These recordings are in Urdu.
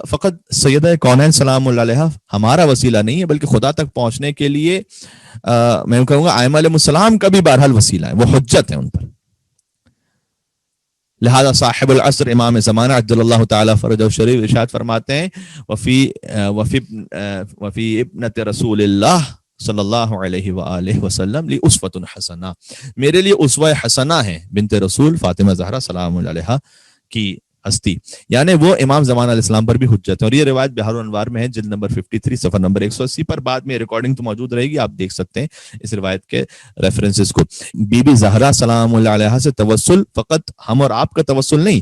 فقط سیدہ کونین سلام اللہ علیہ ہمارا وسیلہ نہیں ہے، بلکہ خدا تک پہنچنے کے لیے میں کہوں گا ائمہ علیہ السلام کا بھی بہرحال وسیلہ ہے، وہ حجت ہے ان پر. لہذا صاحب العصر امام زمانہ عجل اللہ تعالی فرجہ الشریف ارشاد فرماتے ہیں وفی ابنت رسول اللہ صلی اللہ علیہ وآلہ وسلم لی اسوۃ حسنہ، میرے لیے اسوہ حسنہ ہے بنت رسول فاطمہ زہرا سلام اللہ علیہا کی ہستی، یعنی وہ امام زمان علیہ السلام پر بھی حجت ہے. اور یہ روایت بہار الانوار میں ہے، جلد نمبر 53 صفحہ نمبر 180 پر. بعد میں ریکارڈنگ تو موجود رہے گی، آپ دیکھ سکتے ہیں اس روایت کے ریفرنسز کو. بی بی زہرا سلام اللہ علیہ سے توسل فقط ہم اور آپ کا توسل نہیں،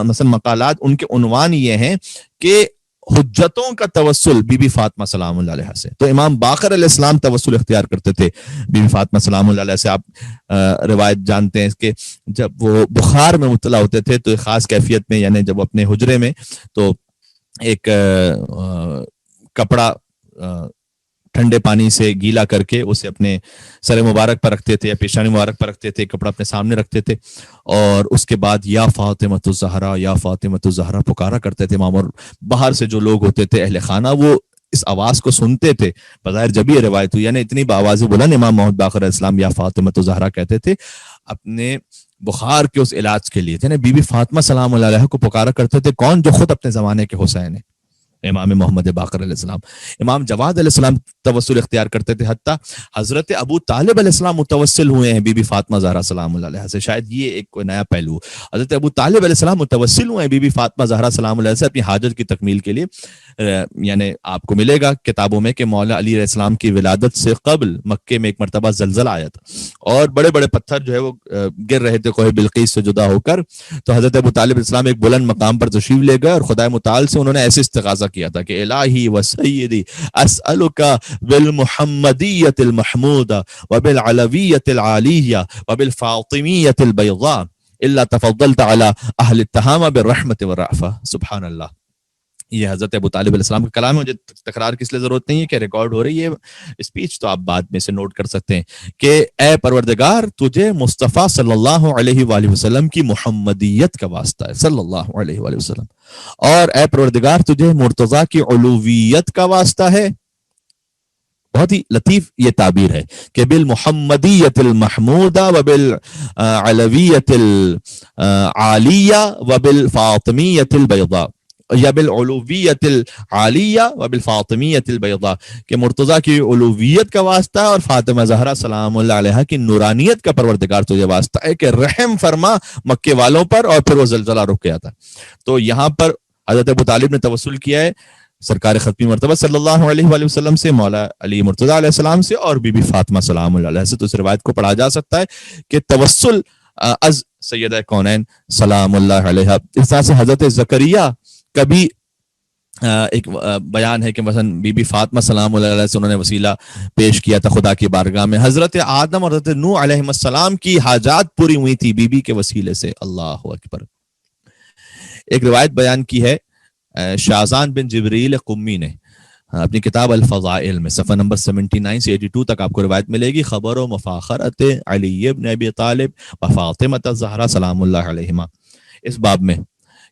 مثلا مقالات ان کے عنوان یہ ہیں کہ حجتوں کا توسل بی بی فاطمہ سلام اللہ علیہ سے. تو امام باقر علیہ السلام توسل اختیار کرتے تھے بی بی فاطمہ سلام اللہ علیہ سے. آپ روایت جانتے ہیں کہ جب وہ بخار میں مبتلا ہوتے تھے تو ایک خاص کیفیت میں، یعنی جب اپنے حجرے میں تو ایک کپڑا ٹھنڈے پانی سے گیلا کر کے اسے اپنے سر مبارک پر رکھتے تھے یا پیشانی مبارک پر رکھتے تھے، کپڑا اپنے سامنے رکھتے تھے، اور اس کے بعد یا فاطمۃ الزہرا یا فاطمۃ الزہرا پکارا کرتے تھے امام. اور باہر سے جو لوگ ہوتے تھے اہل خانہ وہ اس آواز کو سنتے تھے. بظاہر جب یہ روایت ہوئی، یعنی اتنی بآواز بلند امام محمد باقر علیہ السلام یا فاطمۃ الزہرا کہتے تھے اپنے بخار کے اس علاج کے لیے. یعنی بی بی فاطمہ سلام اللہ علیہ کو پکارا کرتے تھے کون؟ جو خود اپنے زمانے کے حسین ہیں، امام محمد باقر علیہ السلام. امام جواد علیہ السلام توسل اختیار کرتے تھے، حتیٰ حضرت ابو طالب علیہ السلام متوسل ہوئے ہیں بی بی فاطمہ زہرا سلام اللہ علیہ سے. شاید یہ ایک کوئی نیا پہلو. حضرت ابو طالب علیہ السلام متوسل ہوئے ہیں بی بی فاطمہ زہرا سلام اللہ علیہ سے اپنی حاجت کی تکمیل کے لیے. یعنی آپ کو ملے گا کتابوں میں کہ مولا علی علیہ السلام کی ولادت سے قبل مکے میں ایک مرتبہ زلزلہ آیا تھا اور بڑے بڑے پتھر جو ہے وہ گر رہے تھے کوہ بلقیس سے جدا ہو کر. تو حضرت ابو طالب علیہ السلام ایک بلند مقام پر تشریف لے گئے اور خدائے متعال سے انہوں نے ایسے استغاثہ کیا تھا کہ الہی و سیدی اسألک بالمحمدیت المحمودہ وبالعلویت العالیہ وبالفاطمیت البیضاء الا تفضلت علی اہل التہامہ بالرحمت والرأفہ. سبحان اللہ. یہ حضرت ابو طالب علیہ السلام کا کلام ہے. مجھے تکرار کی اس لیے ضرورت نہیں ہے کہ ریکارڈ ہو رہی ہے اسپیچ، تو آپ بعد میں سے نوٹ کر سکتے ہیں کہ اے پروردگار تجھے مصطفیٰ صلی اللہ علیہ وآلہ وسلم کی محمدیت کا واسطہ ہے، صلی اللہ علیہ وآلہ وسلم. اور اے پروردگار تجھے مرتضیٰ کی علویت کا واسطہ ہے. بہت ہی لطیف یہ تعبیر ہے کہ بالمحمدیت المحمودہ وبالعلویت العالیہ وبالفاطمیت البیضاء یا بالعلویت العالیہ وبالفاطمیت البیضاء، کہ مرتضیٰ کی علویت کا واسطہ ہے اور فاطمہ زہرا سلام اللہ علیہ کی نورانیت کا پروردگار تجھے واسطہ ہے کہ رحم فرما مکے والوں پر. اور پھر وہ زلزلہ رک گیا تھا. تو یہاں پر حضرت ابو طالب نے توسل کیا ہے سرکار ختمی مرتبہ صلی اللہ علیہ وآلہ وسلم سے، مولا علی مرتضیٰ علیہ السلام سے اور بی بی فاطمہ سلام اللہ علیہ سے. تو اس روایت کو پڑھا جا سکتا ہے کہ توسل از سیدہ کونین سلام اللہ علیہ. اس طرح سے حضرت زکریا کبھی ایک بیان ہے کہ مثلا بی بی فاطمہ سلام اللہ علیہ سے انہوں نے وسیلہ پیش کیا تھا خدا کی بارگاہ میں. حضرت آدم اور حضرت نوح علیہ السلام کی حاجات پوری ہوئی تھی بی بی کے وسیلے سے. اللہ اکبر. ایک روایت بیان کی ہے شاہزان بن جبریل قمی نے اپنی کتاب الفضائل میں، صفحہ نمبر 79 سے 82 تک آپ کو روایت ملے گی. خبر و مفاخرت علی ابن ابی طالب و فاطمہ الزہرا سلام اللہ علیہما، اس باب میں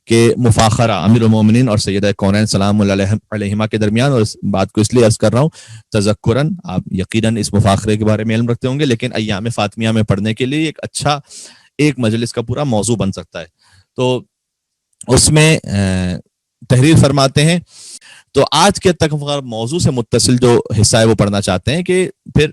کہ مفاخرہ امیر المومنین اور سیدہ کونین سلام اللہ علیہما کے درمیان. اور اس بات کو اس لیے عرض کر رہا ہوں تذکراً، آپ یقیناً اس مفاخرے کے بارے میں علم رکھتے ہوں گے، لیکن ایام فاطمیہ میں پڑھنے کے لیے ایک اچھا ایک مجلس کا پورا موضوع بن سکتا ہے. تو اس میں تحریر فرماتے ہیں. تو آج کے تک موضوع سے متصل جو حصہ ہے وہ پڑھنا چاہتے ہیں کہ پھر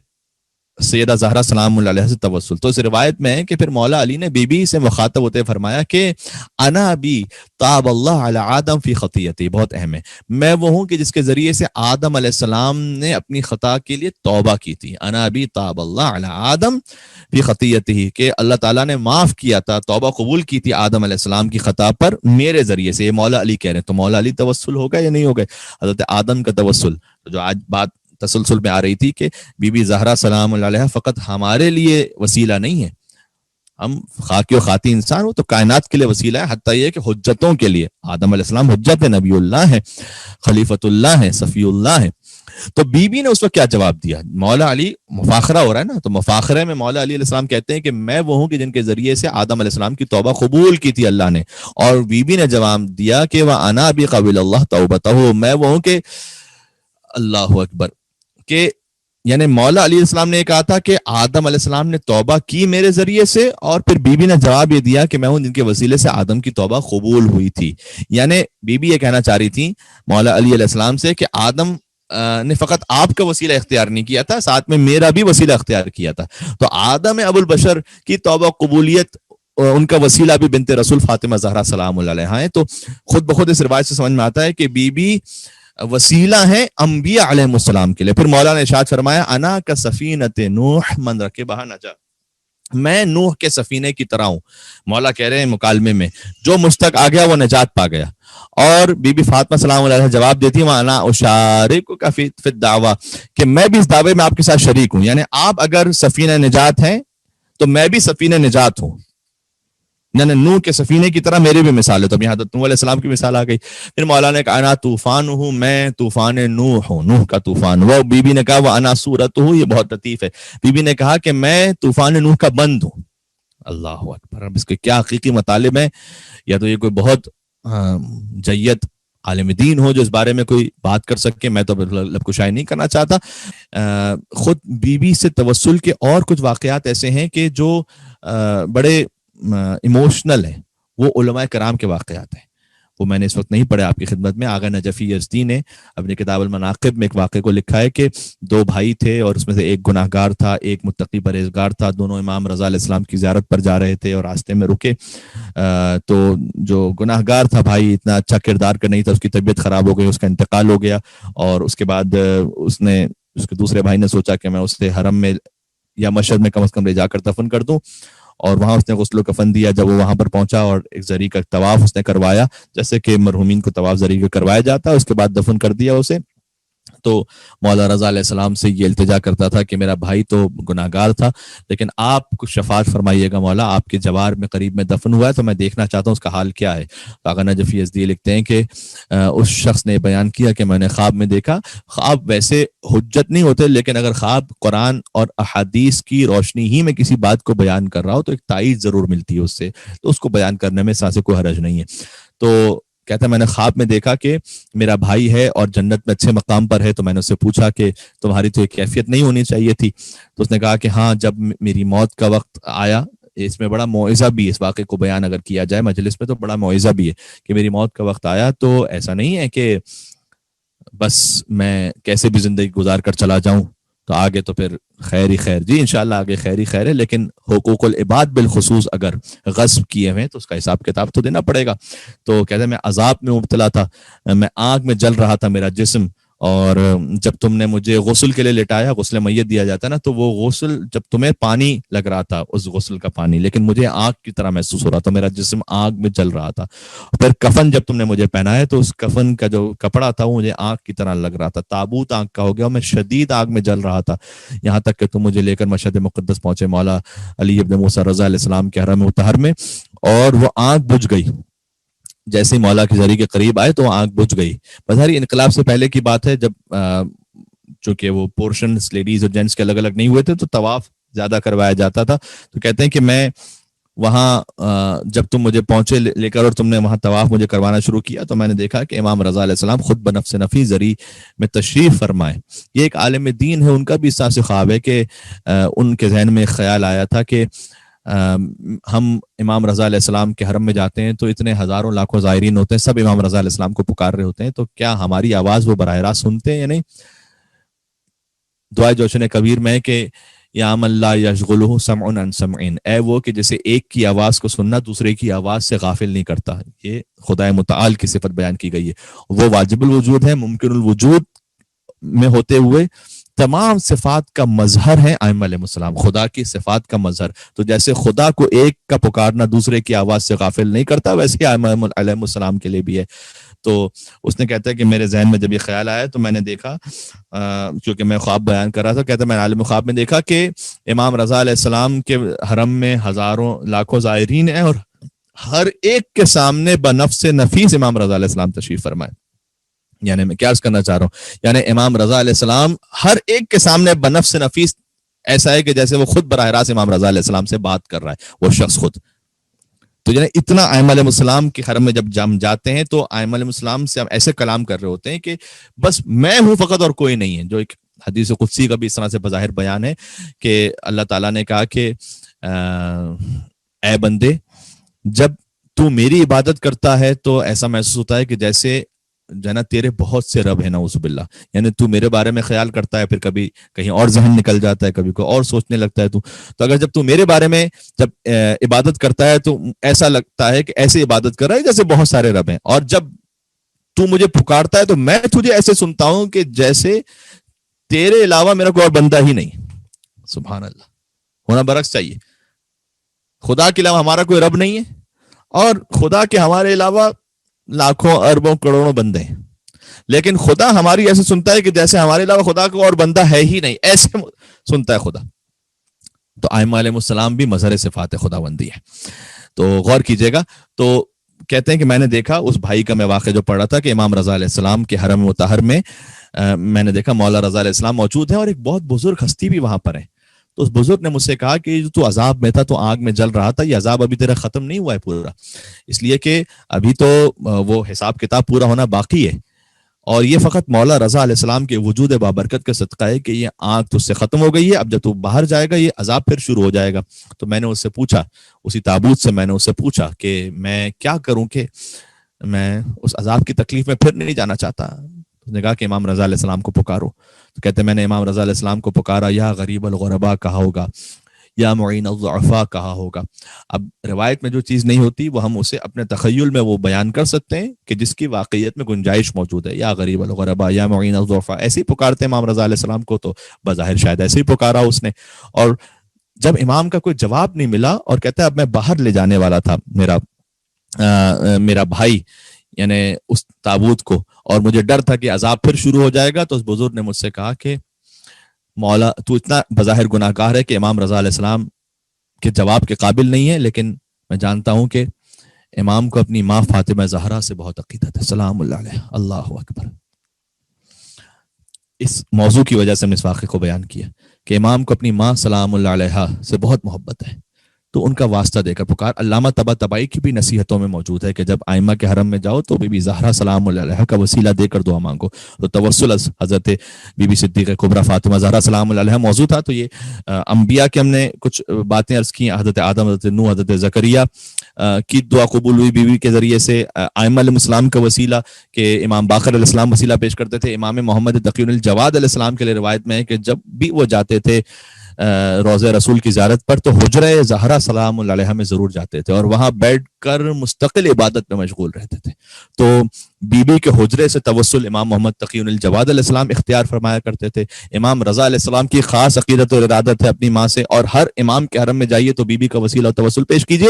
سیدہ زہرا سلام اللہ علیہ سے توسل. تو اس روایت میں ہے کہ پھر مولا علی نے بی بی سے مخاطب ہوتے فرمایا کہ انا بی تاب اللہ علی آدم فی خطیتی. بہت اہم ہے. میں وہ ہوں کہ جس کے ذریعے سے آدم علیہ السلام نے اپنی خطا کے لیے توبہ کی تھی. انا بی تاب اللہ علی آدم فی خطیتی، کہ اللہ تعالیٰ نے معاف کیا تھا، توبہ قبول کی تھی آدم علیہ السلام کی خطا پر میرے ذریعے سے. یہ مولا علی کہہ رہے ہیں. تو مولا علی توسل ہوگا یا نہیں ہوگا؟ حضرت آدم کا توسل جو آج بات تسلسل میں آ رہی تھی کہ بی بی زہرا سلام اللہ علیہ فقط ہمارے لیے وسیلہ نہیں ہے، ہم خاکی و خاتی انسان ہو تو کائنات کے لیے وسیلہ ہے، حتیٰ یہ کہ حجتوں کے لیے. آدم علیہ السلام حجت ہے، نبی اللہ ہے، خلیفۃ اللہ ہے، صفی اللہ ہے. تو بی بی نے اس وقت کیا جواب دیا؟ مولا علی مفاخرہ ہو رہا ہے نا، تو مفاخرے میں مولا علی علیہ السلام کہتے ہیں کہ میں وہ ہوں کہ جن کے ذریعے سے آدم علیہ السلام کی توبہ قبول کی تھی اللہ نے. اور بی بی نے جواب دیا کہ وہ انا بھی قبل اللہ توبتہ، میں وہ ہوں کہ اللہ اکبر، کہ یعنی مولا علی علیہ السلام نے یہ کہا تھا کہ آدم علیہ السلام نے توبہ کی میرے ذریعے سے، اور پھر بی بی نے جواب یہ دیا کہ میں ہوں جن کے وسیلے سے آدم کی توبہ قبول ہوئی تھی. یعنی بی بی یہ کہنا چاہ رہی تھی مولا علی علیہ السلام سے کہ آدم نے فقط آپ کا وسیلہ اختیار نہیں کیا تھا، ساتھ میں میرا بھی وسیلہ اختیار کیا تھا. تو آدم ابو البشر کی توبہ قبولیت ان کا وسیلہ بھی بنت رسول فاطمہ زہرا سلام اللہ علیہا ہے. تو خود بخود اس روایت سے سمجھ میں آتا ہے کہ بی بی وسیلہ ہیں انبیاء علیہ السلام کے لیے. پھر مولا نے ارشاد فرمایا انا کا سفینۃ نوح من رکبہا نجا، میں نوح کے سفینے کی طرح ہوں. مولا کہہ رہے ہیں مکالمے میں جو مجھ تک آ گیا وہ نجات پا گیا. اور بی بی فاطمہ سلام علیہ جواب دیتی ہے انا اشارکک فی الدعوہ، کہ میں بھی اس دعوے میں آپ کے ساتھ شریک ہوں. یعنی آپ اگر سفینہ نجات ہیں تو میں بھی سفینہ نجات ہوں. نوح کے سفینے کی طرح میری بھی مثال ہے. تو اب یہاں نوح علیہ السلام کی مثال آ گئی. پھر مولا نے کہا انا طوفان ہوں، میں طوفان نوح ہوں، نوح کا طوفان. وہ بی بی نے کہا وہ انا سورت ہوں، یہ بہت لطیف ہے. بی بی نے کہا کہ میں طوفان نوح کا بند ہوں. اللہ اکبر. اب اس کے کیا حقیقی مطالب ہیں، یا تو یہ کوئی بہت جید عالم دین ہو جو اس بارے میں کوئی بات کر سکے، میں تو لب کشائی نہیں کرنا چاہتا. خود بی بی سے توسل کے اور کچھ واقعات ایسے ہیں کہ جو بڑے ایموشنل ہیں، وہ علماء کرام کے واقعات ہیں. وہ میں نے اس وقت نہیں پڑھے آپ کی خدمت میں. آغا نجفی یزدی نے اپنی کتاب المناقب میں ایک واقعے کو لکھا ہے کہ دو بھائی تھے اور اس میں سے ایک گناہ گار تھا، ایک متقی پرہیزگار تھا. دونوں امام رضا علیہ السلام کی زیارت پر جا رہے تھے اور راستے میں رکے. تو جو گناہ گار تھا بھائی اتنا اچھا کردار کا نہیں تھا، اس کی طبیعت خراب ہو گئی، اس کا انتقال ہو گیا. اور اس کے بعد اس کے دوسرے بھائی نے سوچا کہ میں اسے حرم میں یا مشہد میں کم از کم لے جا کر دفن کر دوں. اور وہاں اس نے غسل و کفن دیا. جب وہ وہاں پر پہنچا اور ایک زری کا طواف اس نے کروایا، جیسے کہ مرحومین کو طواف زری کا کروایا جاتا ہے، اس کے بعد دفن کر دیا اسے. تو مولا رضا علیہ السلام سے یہ التجا کرتا تھا کہ میرا بھائی تو گناہگار تھا، لیکن آپ کچھ شفاعت فرمائیے گا مولا، آپ کے جوار میں قریب میں دفن ہوا ہے تو میں دیکھنا چاہتا ہوں اس کا حال کیا ہے. آغا نجفی یزدی لکھتے ہیں کہ اس شخص نے بیان کیا کہ میں نے خواب میں دیکھا. خواب ویسے حجت نہیں ہوتے، لیکن اگر خواب قرآن اور احادیث کی روشنی ہی میں کسی بات کو بیان کر رہا ہو تو ایک تائید ضرور ملتی ہے اس سے، تو اس کو بیان کرنے میں سانسے کوئی حرج نہیں ہے. تو کہتا ہے میں نے خواب میں دیکھا کہ میرا بھائی ہے اور جنت میں اچھے مقام پر ہے. تو میں نے اس سے پوچھا کہ تمہاری تو یہ کیفیت نہیں ہونی چاہیے تھی. تو اس نے کہا کہ ہاں، جب میری موت کا وقت آیا، اس میں بڑا موعظہ بھی ہے، اس واقعے کو بیان اگر کیا جائے مجلس میں تو بڑا موعظہ بھی ہے کہ میری موت کا وقت آیا تو ایسا نہیں ہے کہ بس میں کیسے بھی زندگی گزار کر چلا جاؤں، تو آگے تو پھر خیر ہی خیر. جی انشاءاللہ آگے خیر ہی خیر ہے، لیکن حقوق العباد بالخصوص اگر غصب کیے ہوئے تو اس کا حساب کتاب تو دینا پڑے گا. تو کہتے ہیں میں عذاب میں مبتلا تھا، میں آگ میں جل رہا تھا میرا جسم، اور جب تم نے مجھے غسل کے لیے لٹایا، غسل میت دیا جاتا ہے نا، تو وہ غسل جب تمہیں پانی لگ رہا تھا اس غسل کا پانی، لیکن مجھے آگ کی طرح محسوس ہو رہا تھا، میرا جسم آگ میں جل رہا تھا. پھر کفن جب تم نے مجھے پہنایا تو اس کفن کا جو کپڑا تھا وہ مجھے آگ کی طرح لگ رہا تھا، تابوت آگ کا ہو گیا اور میں شدید آگ میں جل رہا تھا، یہاں تک کہ تم مجھے لے کر مشہد مقدس پہنچے مولا علی ابن موسیٰ رضا علیہ السلام کے حرم مطہر میں، اور وہ آگ بجھ گئی. جیسے ہی مولا کی زری کے قریب آئے تو وہ آگ بجھ گئی. بظاہر انقلاب سے پہلے کی بات ہے، جب چونکہ وہ پورشنز لیڈیز اور جینٹس کے الگ الگ نہیں ہوئے تھے تو طواف زیادہ کروایا جاتا تھا. تو کہتے ہیں کہ میں وہاں جب تم مجھے پہنچے لے کر اور تم نے وہاں طواف مجھے کروانا شروع کیا تو میں نے دیکھا کہ امام رضا علیہ السلام خود بنفس نفی زری میں تشریف فرمائے. یہ ایک عالم دین ہے، ان کا بھی اس طرح سے خواب ہے کہ ان کے ذہن میں خیال آیا تھا کہ ہم امام رضا علیہ السلام کے حرم میں جاتے ہیں تو اتنے ہزاروں لاکھوں زائرین ہوتے ہیں، سب امام رضا علیہ السلام کو پکار رہے ہوتے ہیں، تو کیا ہماری آواز وہ براہ راست سنتے ہیں یا نہیں. دعائے جوشن کبیر میں کہ یا من لا یشغلہ سمع عن سمع، اے وہ کہ جیسے ایک کی آواز کو سننا دوسرے کی آواز سے غافل نہیں کرتا. یہ خدائے متعال کی صفت بیان کی گئی ہے. وہ واجب الوجود ہے، ممکن الوجود میں ہوتے ہوئے تمام صفات کا مظہر ہے ائمہ علیہ السلام، خدا کی صفات کا مظہر. تو جیسے خدا کو ایک کا پکارنا دوسرے کی آواز سے غافل نہیں کرتا، ویسے ائمہ علیہ السلام کے لیے بھی ہے. تو اس نے کہتا ہے کہ میرے ذہن میں جب یہ خیال آیا تو میں نے دیکھا، کیونکہ میں خواب بیان کر رہا تھا، کہتا ہے میں عالم خواب میں دیکھا کہ امام رضا علیہ السلام کے حرم میں ہزاروں لاکھوں زائرین ہیں اور ہر ایک کے سامنے بنفس نفیس امام رضا علیہ السلام تشریف فرمائے. یعنی میں کیا عرض کرنا چاہ رہا ہوں، یعنی امام رضا علیہ السلام ہر ایک کے سامنے بنفس نفیس ایسا ہے کہ جیسے وہ خود براہ راست امام رضا علیہ السلام سے بات کر رہا ہے وہ شخص خود. تو یعنی اتنا ائمہ علیہ السلام کے حرم میں جب ہم جاتے ہیں تو ائمہ علیہ السلام سے ہم ایسے کلام کر رہے ہوتے ہیں کہ بس میں ہوں فقط اور کوئی نہیں ہے. جو ایک حدیث قدسی کا بھی اس طرح سے بظاہر بیان ہے کہ اللہ تعالیٰ نے کہا کہ اے بندے جب تو میری عبادت کرتا ہے تو ایسا محسوس ہوتا ہے کہ جیسے جنا تیرے بہت سے رب ہیں نعوذ باللہ. یعنی تو میرے بارے میں خیال کرتا ہے پھر کبھی کہیں اور ذہن نکل جاتا ہے، کبھی کوئی اور سوچنے لگتا ہے. تو اگر جب تو میرے بارے میں جب عبادت کرتا ہے تو ایسا لگتا ہے کہ ایسے عبادت کر رہا ہے جیسے بہت سارے رب ہیں، اور جب تو مجھے پکارتا ہے تو میں تجھے ایسے سنتا ہوں کہ جیسے تیرے علاوہ میرا کوئی اور بندہ ہی نہیں. سبحان اللہ. ہونا برعکس چاہیے. خدا کے علاوہ ہمارا کوئی رب نہیں ہے اور خدا کے ہمارے علاوہ لاکھوں اربوں کروڑوں بندے ہیں، لیکن خدا ہماری ایسے سنتا ہے کہ جیسے ہمارے علاوہ خدا کو اور بندہ ہے ہی نہیں، ایسے سنتا ہے خدا. تو ائمہ علیہ السلام بھی مظہر صفات خدا بندی ہے. تو غور کیجئے گا. تو کہتے ہیں کہ میں نے دیکھا اس بھائی کا میں واقعہ جو پڑھا تھا کہ امام رضا علیہ السلام کے حرم مطہر میں میں نے دیکھا مولا رضا علیہ السلام موجود ہیں اور ایک بہت بزرگ ہستی بھی وہاں پر ہے. تو اس بزرگ نے مجھ سے کہا کہ جو تو عذاب میں تھا، تو آگ میں جل رہا تھا، یہ عذاب ابھی تیرا ختم نہیں ہوا ہے پورا، اس لیے کہ ابھی تو وہ حساب کتاب پورا ہونا باقی ہے، اور یہ فقط مولا رضا علیہ السلام کے وجود بابرکت کا صدقہ ہے کہ یہ آگ تو اس سے ختم ہو گئی ہے، اب جب تو باہر جائے گا یہ عذاب پھر شروع ہو جائے گا. تو میں نے اس سے پوچھا، اسی تابوت سے میں نے اس سے پوچھا کہ میں کیا کروں کہ میں اس عذاب کی تکلیف میں پھر نہیں جانا چاہتا. اس نے کہا کہ امام رضا علیہ السلام کو پکارو. تو کہتے ہیں میں نے امام رضا علیہ السلام کو پکارا، یا غریب الغرباء کہا ہوگا، یا معین الضعفاء کہا ہوگا. اب روایت میں جو چیز نہیں ہوتی وہ ہم اسے اپنے تخیل میں وہ بیان کر سکتے ہیں کہ جس کی واقعیت میں گنجائش موجود ہے. یا غریب الغرباء، یا معین الضعفاء، ایسے ہی پکارتے ہیں امام رضا علیہ السلام کو. تو بظاہر شاید ایسے ہی پکارا اس نے. اور جب امام کا کوئی جواب نہیں ملا اور کہتا ہے اب میں باہر لے جانے والا تھا میرا بھائی یعنی اس تابوت کو، اور مجھے ڈر تھا کہ عذاب پھر شروع ہو جائے گا، تو اس بزرگ نے مجھ سے کہا کہ مولا تو اتنا بظاہر گناہ گار ہے کہ امام رضا علیہ السلام کے جواب کے قابل نہیں ہے، لیکن میں جانتا ہوں کہ امام کو اپنی ماں فاطمہ زہرا سے بہت عقیدت ہے، سلام اللہ علیہ. اللہ اکبر. اس موضوع کی وجہ سے ہم نے اس واقعے کو بیان کیا کہ امام کو اپنی ماں سلام اللہ علیہ سے بہت محبت ہے. تو ان کا واسطہ دے کر پکار. علامہ طباطبائی کی بھی نصیحتوں میں موجود ہے کہ جب ائمہ کے حرم میں جاؤ تو بی بی زہرا سلام اللہ علیہ کا وسیلہ دے کر دعا مانگو. تو توسل حضرت بی بی صدیقہ کبریٰ فاطمہ زہرا سلام اللہ علیہ موضوع تھا. تو یہ انبیاء کے ہم نے کچھ باتیں عرض کی، حضرت آدم، حضرت نوح، حضرت زکریا کی دعا قبول ہوئی بیوی کے ذریعے سے. ائمہ علیہ السلام کا وسیلہ کہ امام باقر علیہ السلام وسیلہ پیش کرتے تھے. امام محمد تقی الجواد علیہ السلام کے لیے روایت میں ہے کہ جب بھی وہ جاتے تھے روضہ رسول کی زیارت پر تو حجرہ زہرا سلام اللہ علیہ میں ضرور جاتے تھے اور وہاں بیٹھ کر مستقل عبادت میں مشغول رہتے تھے. تو بی بی کے حجرے سے توسل امام محمد تقی الجواد علیہ السلام اختیار فرمایا کرتے تھے. امام رضا علیہ السلام کی خاص عقیدت اور ارادت ہے اپنی ماں سے، اور ہر امام کے حرم میں جائیے تو بی بی کا وسیلہ اور توسل پیش کیجیے.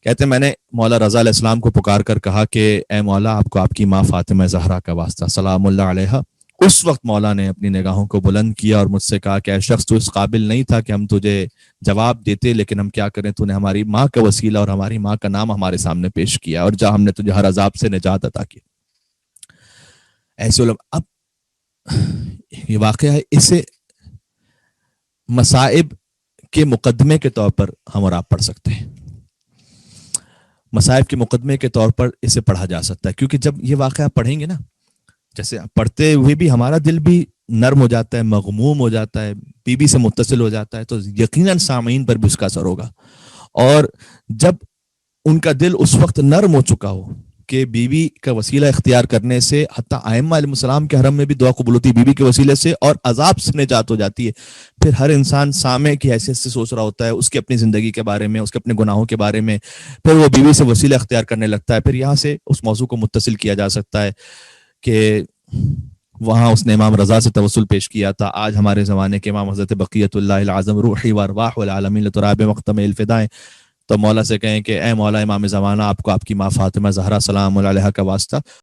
کہتے ہیں میں نے مولا رضا علیہ السلام کو پکار کر کہا کہ اے مولا آپ کو آپ کی ماں فاطمہ زہرا کا واسطہ سلام اللہ علیہ. اس وقت مولا نے اپنی نگاہوں کو بلند کیا اور مجھ سے کہا کہ اے شخص تو اس قابل نہیں تھا کہ ہم تجھے جواب دیتے، لیکن ہم کیا کریں، تو نے ہماری ماں کا وسیلہ اور ہماری ماں کا نام ہمارے سامنے پیش کیا اور جہاں ہم نے تجھے ہر عذاب سے نجات عطا کی. ایسے علماء. اب یہ واقعہ ہے، اسے مصائب کے مقدمے کے طور پر ہم اور آپ پڑھ سکتے ہیں. مصائب کے مقدمے کے طور پر اسے پڑھا جا سکتا ہے، کیونکہ جب یہ واقعہ پڑھیں گے نا، جیسے پڑھتے ہوئے بھی ہمارا دل بھی نرم ہو جاتا ہے، مغموم ہو جاتا ہے، بی بی سے متصل ہو جاتا ہے، تو یقیناً سامعین پر بھی اس کا اثر ہوگا. اور جب ان کا دل اس وقت نرم ہو چکا ہو کہ بی بی کا وسیلہ اختیار کرنے سے حتیٰ ائمہ علیہ السلام کے حرم میں بھی دعا قبول ہوتی ہے بی بی کے وسیلے سے، اور عذاب سے نجات ہو جاتی ہے، پھر ہر انسان سامع کی حیثیت سے سوچ رہا ہوتا ہے اس کی اپنی زندگی کے بارے میں، اس کے اپنے گناہوں کے بارے میں، پھر وہ بی بی سے وسیلہ اختیار کرنے لگتا ہے. پھر یہاں سے اس موضوع کو متصل کیا جا سکتا ہے کہ وہاں اس نے امام رضا سے توسل پیش کیا تھا. آج ہمارے زمانے کے امام حضرت بقیت اللہ العظم روحی وارواح العالمین لتراب مقتم الفدائیں، تو مولا سے کہیں کہ اے مولا امام زمانہ آپ کو آپ کی ماں فاطمہ زہرا سلام علیہ کا واسطہ